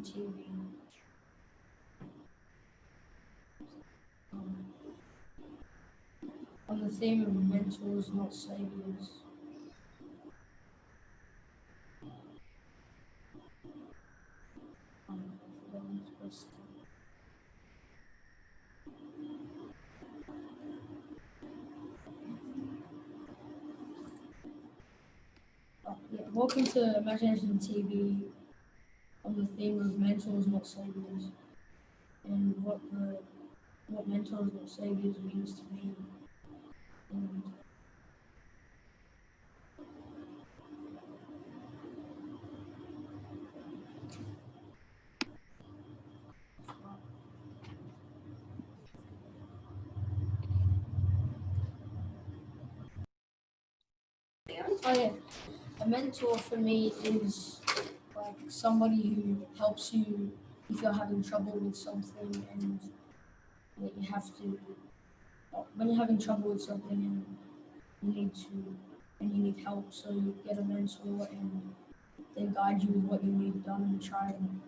TV. On the theme of mentors, not saviors. Welcome to IMAGI-NATION TV on the theme of mentors, not saviors, and what mentors, not saviors means to me. And oh yeah, a mentor for me is like somebody who helps you if you're having trouble with something and that you have to, when you're having trouble with something and you need help, so you get a mentor and they guide you with what you need done and try and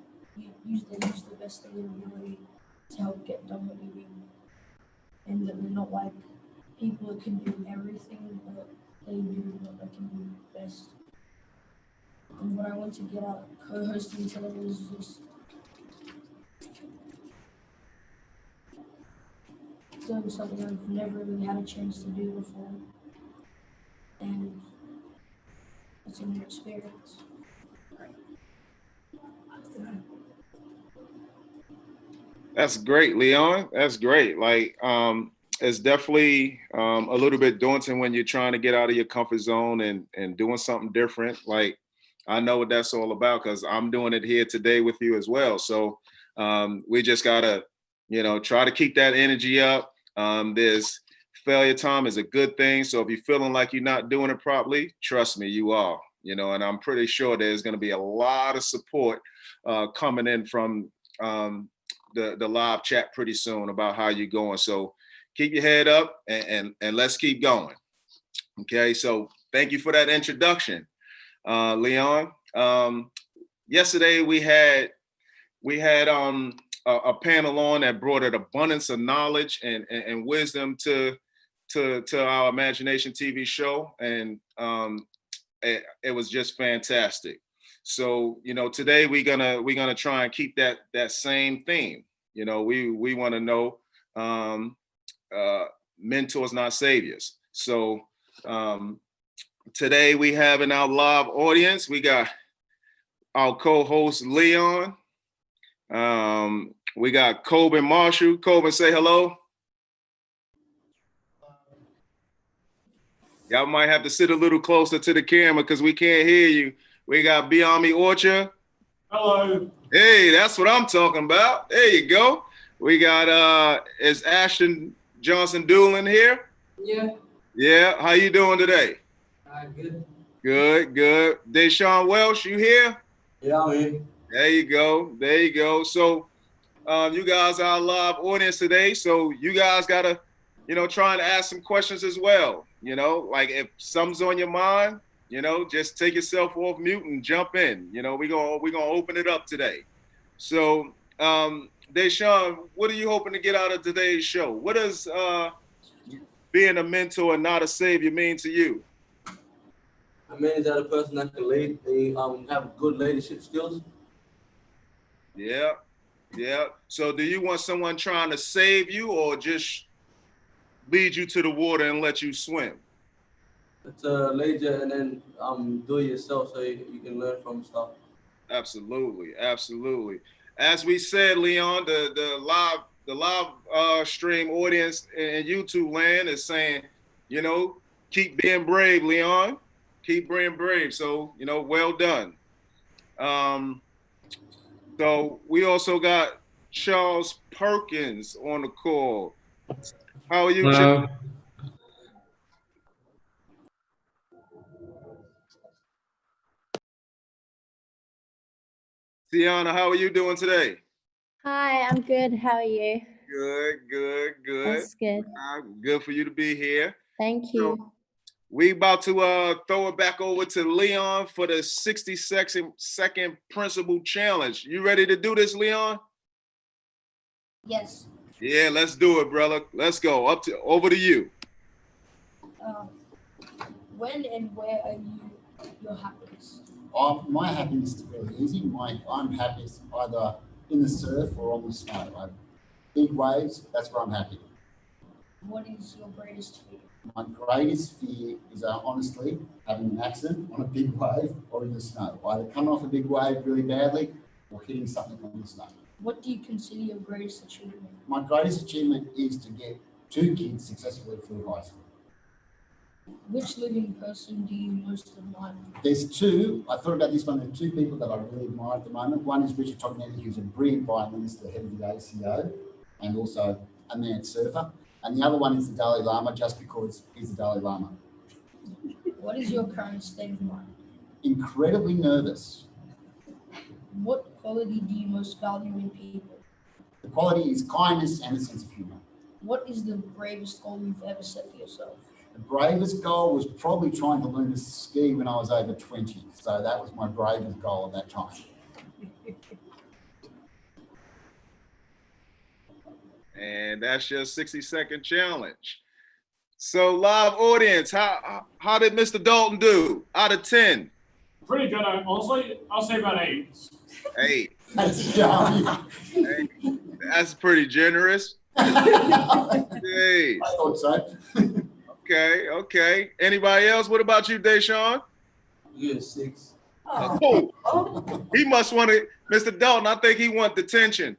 use the best of their ability to help get done what you need. And that they're not like people that can do everything, but they do what they can do best. And what I want to get out of co-hosting today is just doing something I've never really had a chance to do before. And it's a new experience. That's great, Leon. That's great. Like, it's definitely a little bit daunting when you're trying to get out of your comfort zone and doing something different. Like, I know what that's all about because I'm doing it here today with you as well. So we just gotta, try to keep that energy up. There's failure time is a good thing. So if you're feeling like you're not doing it properly, trust me, you are. And I'm pretty sure there's going to be a lot of support coming in from the live chat pretty soon about how you're going. So keep your head up and let's keep going. Okay, so thank you for that introduction, Leon. Yesterday we had a panel on that brought an abundance of knowledge and wisdom to our Imagination TV show, and it was just fantastic. So today we're gonna try and keep that same theme. We want to know mentors, not saviors. So today we have in our live audience, we got our co-host Leon. We got Coben Marshall. Coben, say hello. Y'all might have to sit a little closer to the camera because we can't hear you. We got Biami Orchard. Hello. Hey, that's what I'm talking about. There you go. We got is Ashton Johnson Doolin here? Yeah. Yeah. How you doing today? Good. Good. Deshaun Welsh, you here? Yeah, I'm here. There you go. So you guys are our live audience today. So you guys gotta, try and ask some questions as well. Like if something's on your mind, just take yourself off mute and jump in. We're gonna open it up today. So Deshaun, what are you hoping to get out of today's show? What does being a mentor and not a savior mean to you? I mean, is that a person that can lead? They have good leadership skills, Yeah, yeah. So do you want someone trying to save you or just lead you to the water and let you swim? It's a leisure and then do it yourself so you can learn from stuff. Absolutely, absolutely. As we said, Leon, the live stream audience in YouTube land is saying, you know, keep being brave, Leon. Keep being brave. So, you know, well done. Um, so we also got Charles Perkins on the call. How are you, Charles? Hello. Tiana, how are you doing today? Hi, I'm good. How are you? Good. That's good. Good for you to be here. Thank you. We about to throw it back over to Leon for the 60-second principle challenge. You ready to do this, Leon? Yes. Yeah, let's do it, brother. Let's go. Over to you. When and where are you your happiest? My happiness is really easy. I'm happiest either in the surf or on the snow. Big waves, that's where I'm happy. What is your greatest fear? My greatest fear is honestly having an accident on a big wave or in the snow. Either coming off a big wave really badly or hitting something on the snow. What do you consider your greatest achievement? My greatest achievement is to get 2 kids successfully through high school. Which living person do you most admire? There's 2, I thought about this one, there are 2 people that I really admire at the moment. One is Richard Tognetti, who's a brilliant violinist, the head of the ACO, and also a mad surfer. And the other one is the Dalai Lama, just because he's the Dalai Lama. What is your current state of mind? Incredibly nervous. What quality do you most value in people? The quality is kindness and a sense of humour. What is the bravest goal you've ever set for yourself? The bravest goal was probably trying to learn to ski when I was over 20. So that was my bravest goal at that time. And that's your 60-second challenge. So live audience, how did Mr. Dalton do out of 10? Pretty good. Honestly, I'll say about 8. 8. That's yummy. 8. That's pretty generous. I Hey. thought so. Okay. Anybody else? What about you, Deshaun? You get a 6. Oh, he must want it. Mr. Dalton, I think he want detention.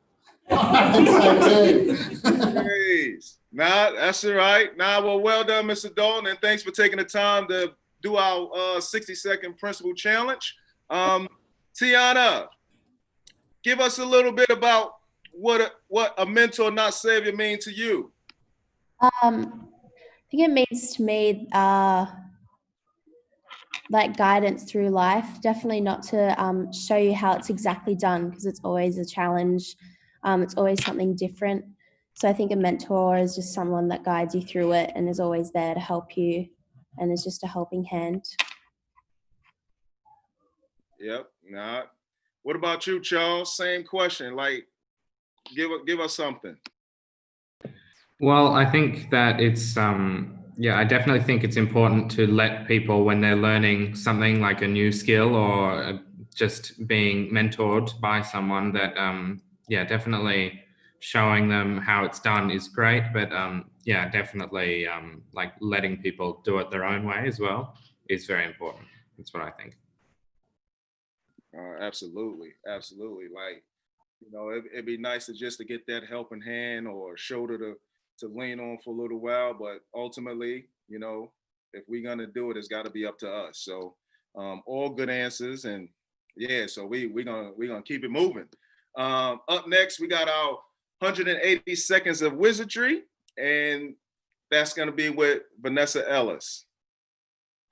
I think so too. Please. Nah, that's all right. Well done, Mr. Dalton, and thanks for taking the time to do our 60-second principle challenge. Tiana, give us a little bit about what a mentor, not savior, mean to you. I think it means to me like guidance through life. Definitely not to show you how it's exactly done, because it's always a challenge. It's always something different. So I think a mentor is just someone that guides you through it and is always there to help you and is just a helping hand. Yep. Nah. What about you, Charles? Same question. Like, give us something. Well, I think that it's, I definitely think it's important to let people, when they're learning something like a new skill or just being mentored by someone, that, definitely showing them how it's done is great. But definitely like letting people do it their own way as well is very important. That's what I think. Absolutely. Like, you know, it'd be nice to get that helping hand or shoulder to lean on for a little while. But ultimately, you know, if we're gonna do it, it's got to be up to us. So, all good answers, and yeah. So we're gonna keep it moving. Up next, we got our 180 seconds of wizardry, and that's gonna be with Vanessa Ellis,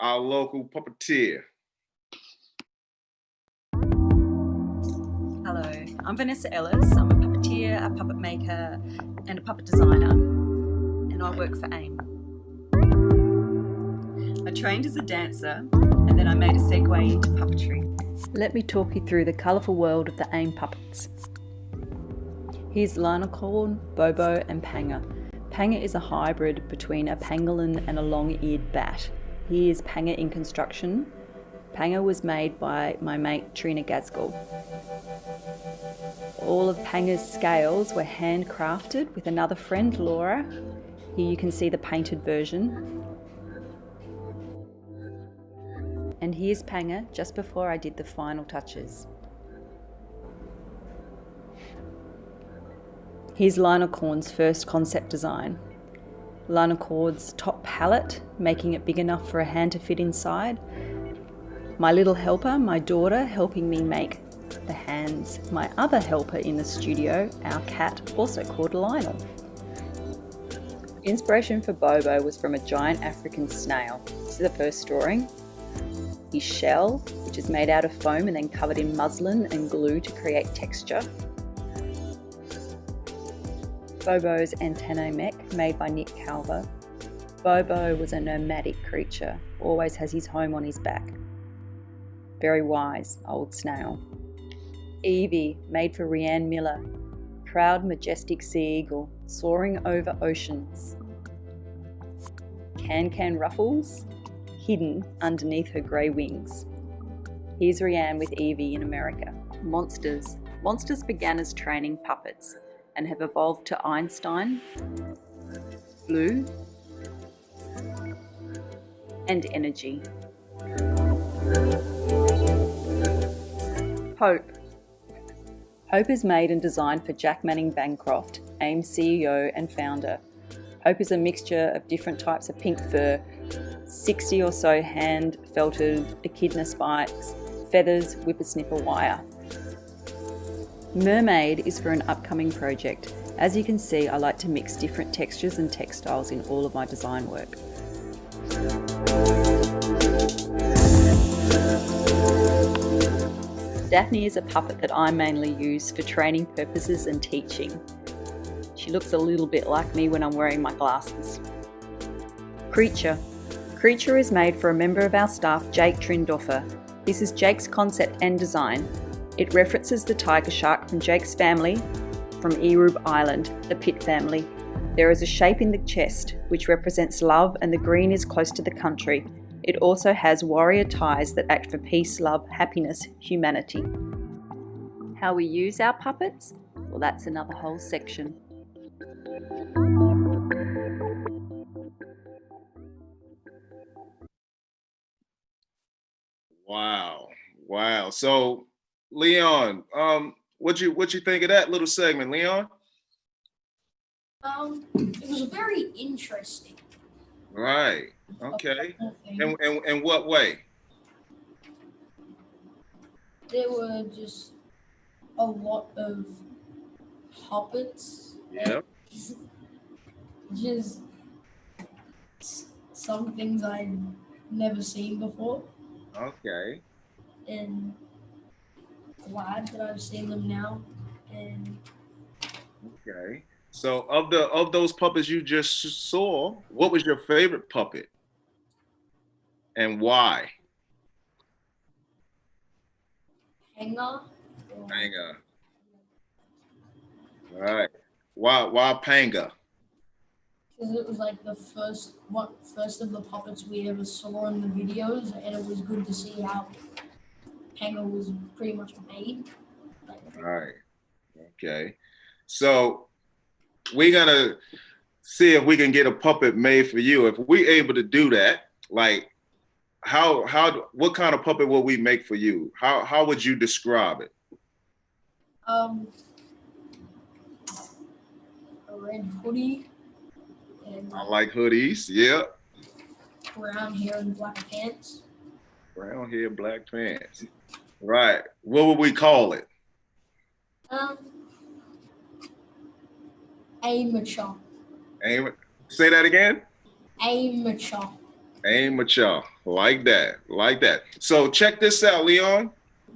our local puppeteer. Hello, I'm Vanessa Ellis. I'm a puppeteer, a puppet maker, and a puppet designer, and I work for AIM. I trained as a dancer, and then I made a segue into puppetry. Let me talk you through the colourful world of the AIM puppets. Here's Linocorn, Bobo, and Panga. Panga is a hybrid between a pangolin and a long-eared bat. Here's Panga in construction. Panga was made by my mate Trina Gaskell. All of Panga's scales were handcrafted with another friend, Laura. Here you can see the painted version. And here's Panga just before I did the final touches. Here's Linocorn's first concept design. Linocord's top palette, making it big enough for a hand to fit inside. My little helper, my daughter, helping me make the hands. My other helper in the studio, our cat, also called Lionel. Inspiration for Bobo was from a giant African snail. This is the first drawing. His shell, which is made out of foam and then covered in muslin and glue to create texture. Bobo's antennae mech, made by Nick Calver. Bobo was a nomadic creature, always has his home on his back. Very wise, old snail. Evie, made for Rianne Miller. Proud, majestic sea eagle, soaring over oceans. Can Ruffles, hidden underneath her grey wings. Here's Rianne with Evie in America. Monsters. Monsters began as training puppets and have evolved to Einstein, Blue, and Energy. Hope. Hope is made and designed for Jack Manning Bancroft, AIM CEO and founder. Hope is a mixture of different types of pink fur, 60 or so hand-felted echidna spikes, feathers, whippersnipper wire. Mermaid is for an upcoming project. As you can see, I like to mix different textures and textiles in all of my design work. Daphne is a puppet that I mainly use for training purposes and teaching. She looks a little bit like me when I'm wearing my glasses. Creature. Creature is made for a member of our staff, Jake Trindoffer. This is Jake's concept and design. It references the tiger shark from Jake's family from Erub Island, the Pitt family. There is a shape in the chest which represents love, and the green is close to the country. It also has warrior ties that act for peace, love, happiness, humanity. How we use our puppets? Well, that's another whole section. Wow. So, Leon, what you think of that little segment, Leon? It was very interesting. Right. Okay. In what way? There were just a lot of puppets. Yeah. Just some things I'd never seen before. Okay. And glad that I've seen them now. And Okay. So of those puppets you just saw, what was your favorite puppet? And why? Panga. Panga. All right. Why Panga? Because it was like the first of the puppets we ever saw in the videos, and it was good to see how Panga was pretty much made. All right. Okay. So we're gonna see if we can get a puppet made for you. If we're able to do that, like what kind of puppet will we make for you? How would you describe it? A red hoodie. And I like hoodies. Yeah. brown hair and black pants. Brown hair, black pants. Right. What would we call it? Amateur. Say that again. Amateur. Amateur. Like that. So check this out, Leon.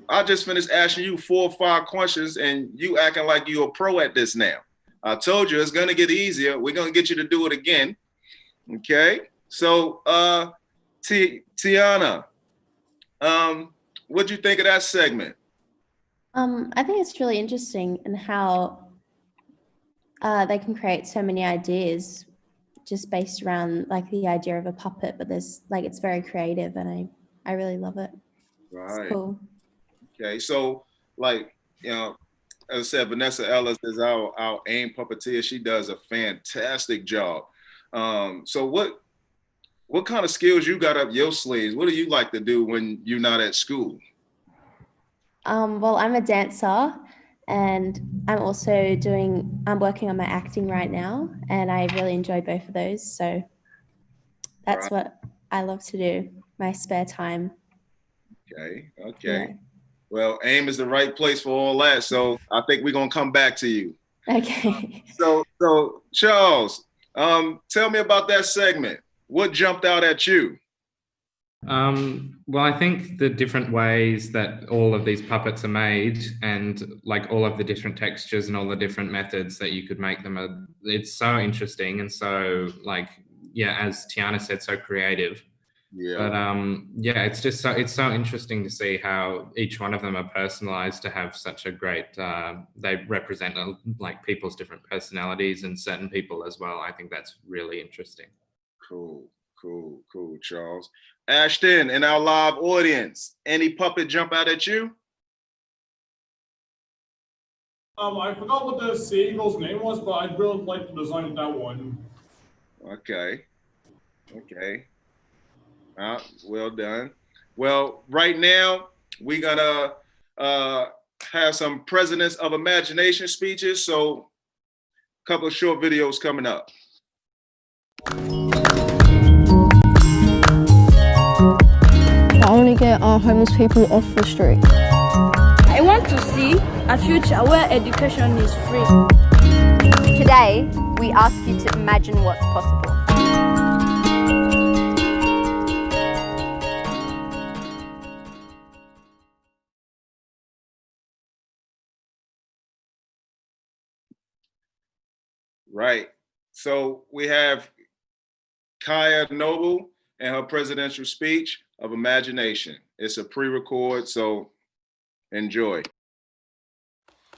I just finished asking you 4 or 5 questions, and you acting like you're a pro at this now. I told you it's gonna get easier. We're gonna get you to do it again. Okay. So Tiana, what'd you think of that segment? I think it's really interesting in how they can create so many ideas just based around like the idea of a puppet, but there's like, it's very creative, and I really love it. Right. It's cool. Okay. So like, as I said, Vanessa Ellis is our AIM puppeteer. She does a fantastic job. So what kind of skills you got up your sleeves? What do you like to do when you're not at school? Well, I'm a dancer, and I'm working on my acting right now, and I really enjoy both of those. So that's what I love to do, my spare time. Okay. Yeah. Well, AIM is the right place for all that. So I think we're gonna come back to you. Okay. So Charles, tell me about that segment. What jumped out at you? Well, I think the different ways that all of these puppets are made, and like all of the different textures and all the different methods that you could make them, it's so interesting and so, like, yeah, as Tiana said, so creative. Yeah. But yeah, it's so interesting to see how each one of them are personalized to have such a great. They represent like people's different personalities and certain people as well. I think that's really interesting. Cool, Charles. Ashton, in our live audience, any puppet jump out at you? I forgot what the seagull's name was, but I'd really like to design that one. Okay. Well done. Well, right now we're gonna have some Presidents of Imagination speeches. So a couple of short videos coming up. I want to get our homeless people off the street. I want to see a future where education is free. Today, we ask you to imagine what's possible. Right. So we have Kaya Noble and her presidential speech of Imagination. It's a pre-record, so enjoy.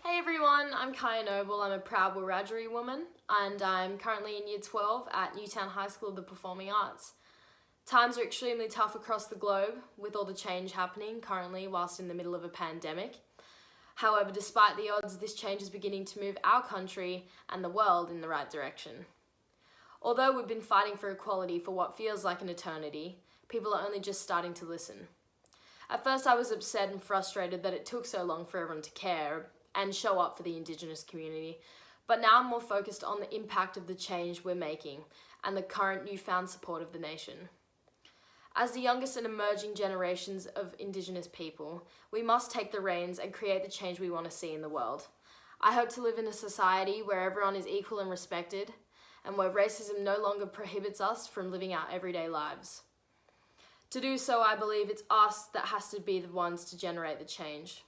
Hey everyone, I'm Kaya Noble. I'm a proud Wiradjuri woman, and I'm currently in Year 12 at Newtown High School of the Performing Arts. Times are extremely tough across the globe, with all the change happening currently whilst in the middle of a pandemic. However, despite the odds, this change is beginning to move our country and the world in the right direction. Although we've been fighting for equality for what feels like an eternity, people are only just starting to listen. At first I was upset and frustrated that it took so long for everyone to care and show up for the Indigenous community, but now I'm more focused on the impact of the change we're making and the current newfound support of the nation. As the youngest and emerging generations of Indigenous people, we must take the reins and create the change we want to see in the world. I hope to live in a society where everyone is equal and respected, and where racism no longer prohibits us from living our everyday lives. To do so, I believe it's us that has to be the ones to generate the change.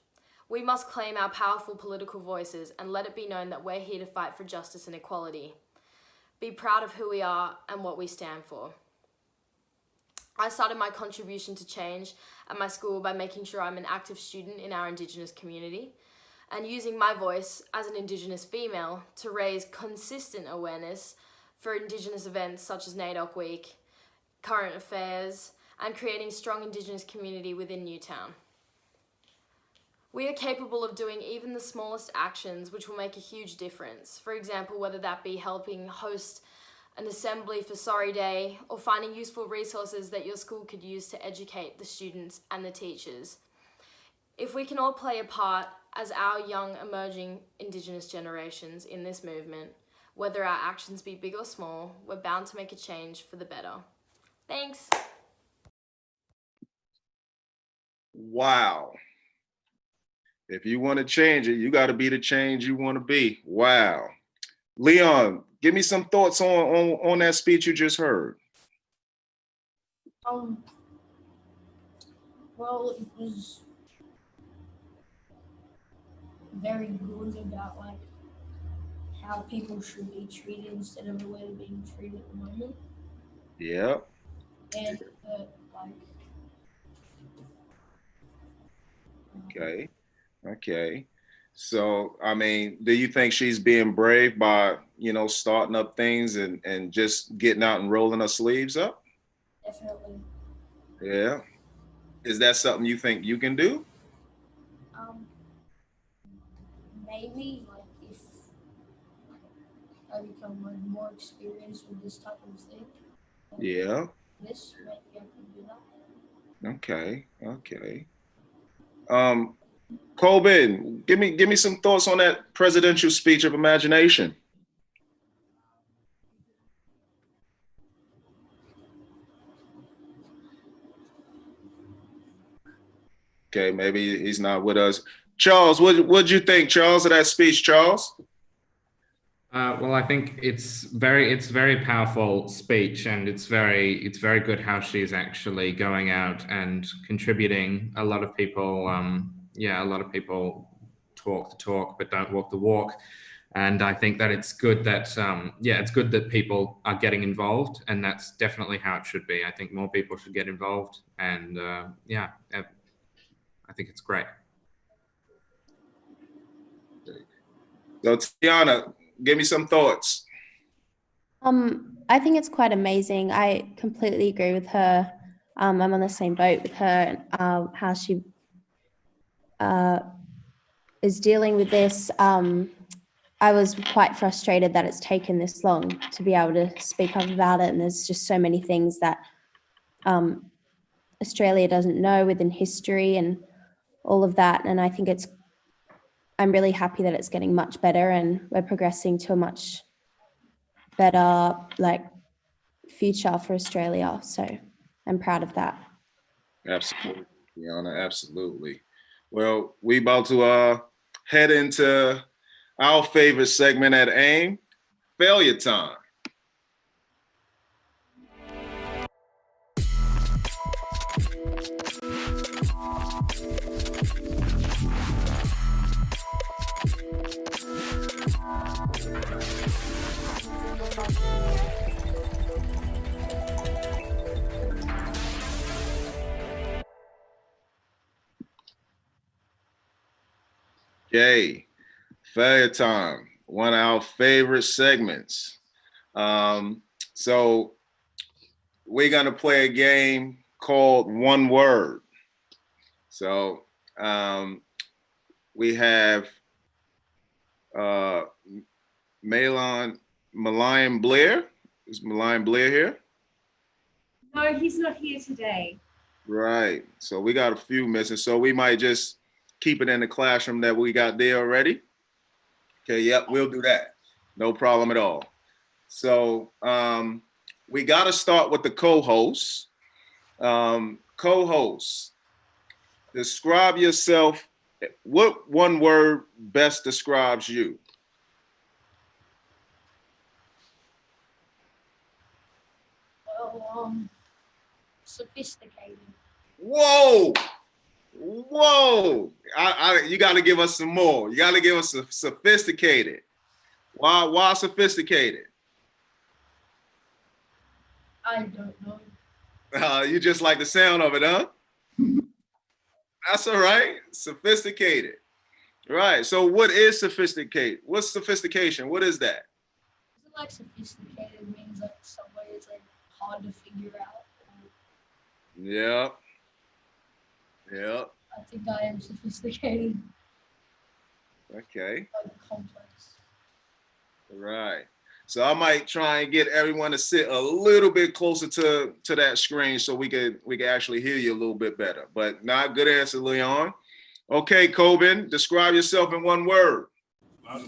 We must claim our powerful political voices and let it be known that we're here to fight for justice and equality. Be proud of who we are and what we stand for. I started my contribution to change at my school by making sure I'm an active student in our Indigenous community and using my voice as an Indigenous female to raise consistent awareness for Indigenous events such as NAIDOC Week, current affairs, and creating strong Indigenous community within Newtown. We are capable of doing even the smallest actions which will make a huge difference. For example, whether that be helping host an assembly for Sorry Day, or finding useful resources that your school could use to educate the students and the teachers. If we can all play a part as our young emerging Indigenous generations in this movement, whether our actions be big or small, we're bound to make a change for the better. Thanks. Wow. If you want to change it, you got to be the change you want to be. Wow. Leon, give me some thoughts on that speech you just heard. Well, it was very good about like how people should be treated instead of the way they're being treated at the moment. Yeah. And Okay. So, I mean, do you think she's being brave by, starting up things and just getting out and rolling her sleeves up? Definitely. Yeah. Is that something you think you can do? maybe like if I become like more experienced with this type of thing. Yeah. This maybe I can do that. Okay. Okay. Colbin, give me some thoughts on that presidential speech of imagination. Okay, maybe he's not with us. Charles, what'd you think, Charles, of that speech, Charles? Well, I think it's very powerful speech, and it's very good how she's actually going out and contributing. A lot of people, a lot of people talk the talk but don't walk the walk, and I think that it's good that it's good that people are getting involved, and that's definitely how it should be. I think more people should get involved, and I think it's great. So Tiana, give me some thoughts. I think it's quite amazing. I completely agree with her. I'm on the same boat with her, how she is dealing with this. I was quite frustrated that it's taken this long to be able to speak up about it, and there's just so many things that Australia doesn't know within history and all of that. And I think I'm really happy that it's getting much better, and we're progressing to a much better future for Australia. So I'm proud of that. Absolutely, Tiana, absolutely. Well, we about to head into our favorite segment at AIM, failure time. Okay, failure time, one of our favorite segments. So we're gonna play a game called One Word. So we have Malayan Blair. Is Malayan Blair here? No, he's not here today. Right. So we got a few missing. So we might just keep it in the classroom that we got there already. Okay, yep, we'll do that. No problem at all. So we got to start with the co-hosts. Co-hosts, describe yourself. What one word best describes you? Well, sophisticated. Whoa! Whoa! You got to give us some more. You got to give us sophisticated. Why sophisticated? I don't know. You just like the sound of it, huh? That's all right. Sophisticated. Right. So what is sophisticated? What's sophistication? What is that? Is it like sophisticated means like somebody is like hard to figure out? Yeah. Yeah. I think I am sophisticated. Okay. Like complex. Right. So I might try and get everyone to sit a little bit closer to that screen so we could actually hear you a little bit better. But not good answer, Leon. Okay, Colbin, describe yourself in one word. I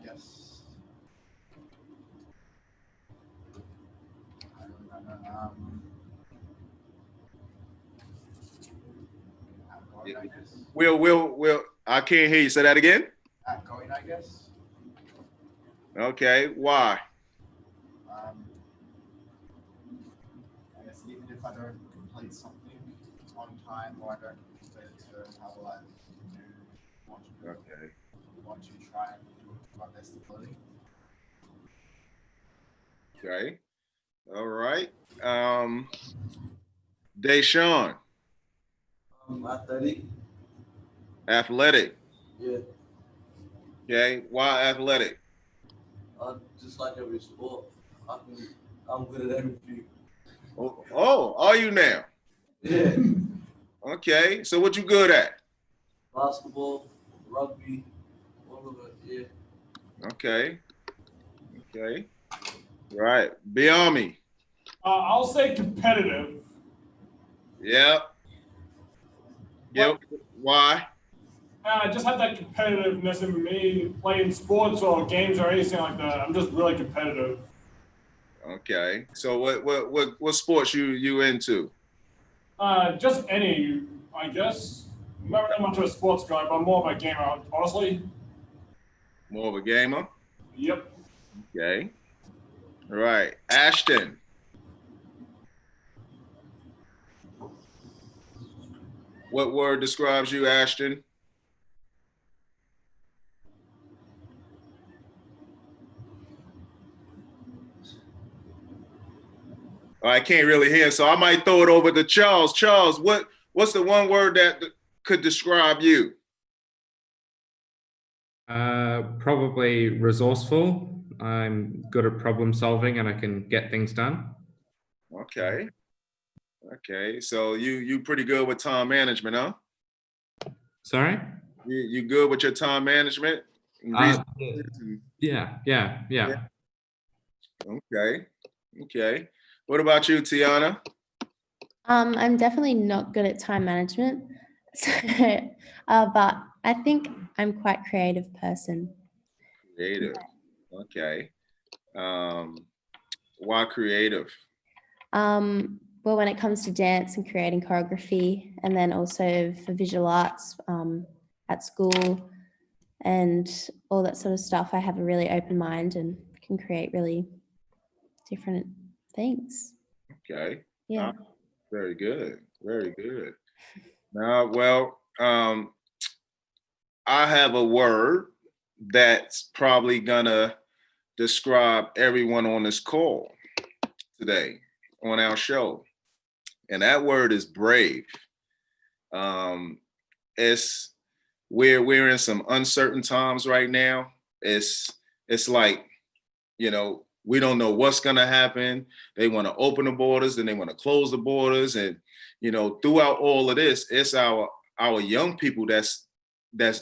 guess. We'll. I can't hear you. Say that again. Outgoing, I guess. Okay. Why? I guess even if I don't complete something on time or I don't complete it to how well I want to try and do it to my best ability. Okay. All right. Deshaun. Athletic. Athletic. Yeah. Okay. Why athletic? Just like every sport, I'm good at everything. Oh, are you now? Yeah. Okay, so what you good at? Basketball, rugby, all of it, yeah. Okay. Okay. Right. Beyond me. I'll say competitive. Yep. Yep. Why? I just have that competitiveness in me playing sports or games or anything like that. I'm just really competitive. Okay. So what sports you into? Just any, I guess. I'm not really much of a sports guy, but I'm more of a gamer, honestly. More of a gamer? Yep. Okay. All right. Ashton. What word describes you, Ashton? I can't really hear, so I might throw it over to Charles. Charles, what's the one word that could describe you? Probably resourceful. I'm good at problem solving and I can get things done. Okay. Okay. So you pretty good with time management, huh? Sorry? You good with your time management? Yeah. Okay. Okay. What about you, Tiana? I'm definitely not good at time management, so, but I think I'm quite a creative person. Creative. Okay. Why creative? Well, when it comes to dance and creating choreography, and then also for visual arts at school and all that sort of stuff, I have a really open mind and can create really different things. Okay. Yeah. Very good. Very good. Now, well, I have a word that's probably gonna describe everyone on this call today on our show. And that word is brave. We're in some uncertain times right now. It's like, we don't know what's gonna happen. They want to open the borders, then they want to close the borders, and throughout all of this, it's our young people that's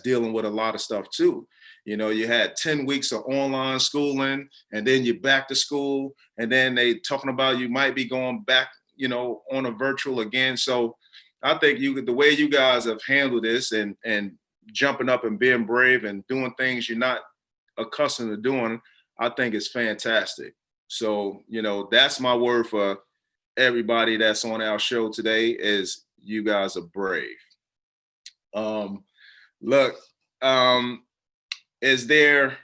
dealing with a lot of stuff too. You had 10 weeks of online schooling, and then you're back to school, and then they talking about you might be going back, on a virtual again. So I think the way you guys have handled this and jumping up and being brave and doing things you're not accustomed to doing, I think it's fantastic. So, that's my word for everybody that's on our show today is you guys are brave. Look, is there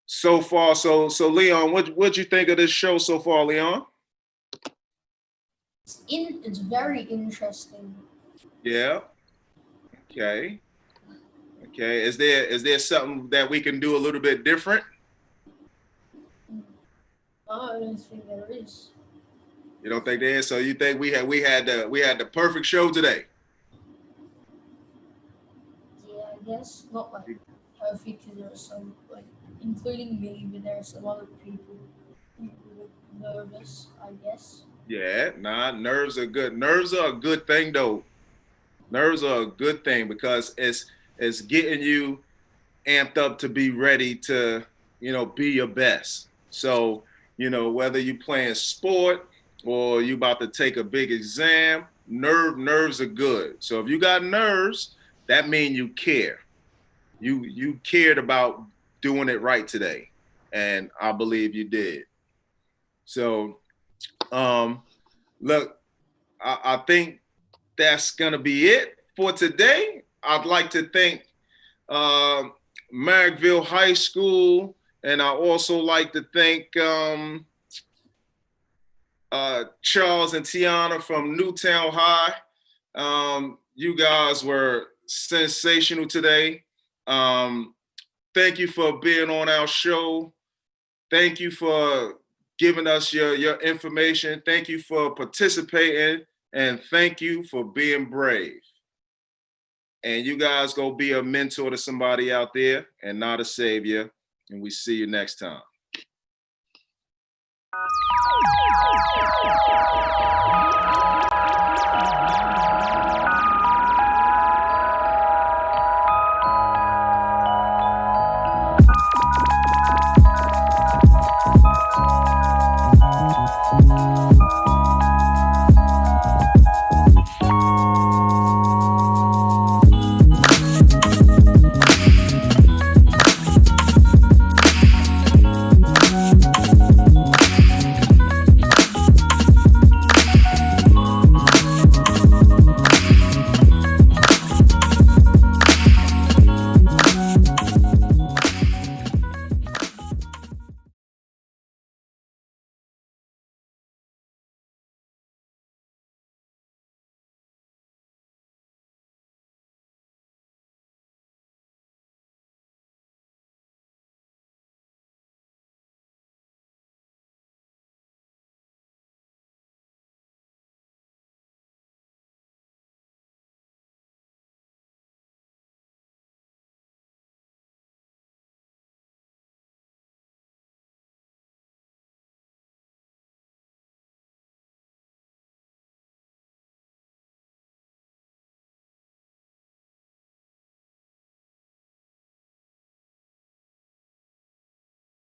so far, so Leon, what'd you think of this show so far, Leon? It's very interesting. Yeah. Okay. Okay. Is there something that we can do a little bit different? I don't think there is. You don't think there is? So you think we had the perfect show today? Yeah, I guess not like perfect, because there are some, like, including me, but there are some other people who were nervous, I guess. Yeah, nerves are good. Nerves are a good thing though. Nerves are a good thing because it's getting you amped up to be ready to, be your best. So, whether you playing sport or you about to take a big exam, nerves are good. So if you got nerves, that means you care. You cared about doing it right today. And I believe you did. So, look, I think that's gonna be it for today. I'd like to thank Marrickville High School, and I also like to thank Charles and Tiana from Newtown High. You guys were sensational today. Thank you for being on our show. Thank you for giving us your information. Thank you for participating, and thank you for being brave. And you guys go be a mentor to somebody out there and not a savior. And we see you next time.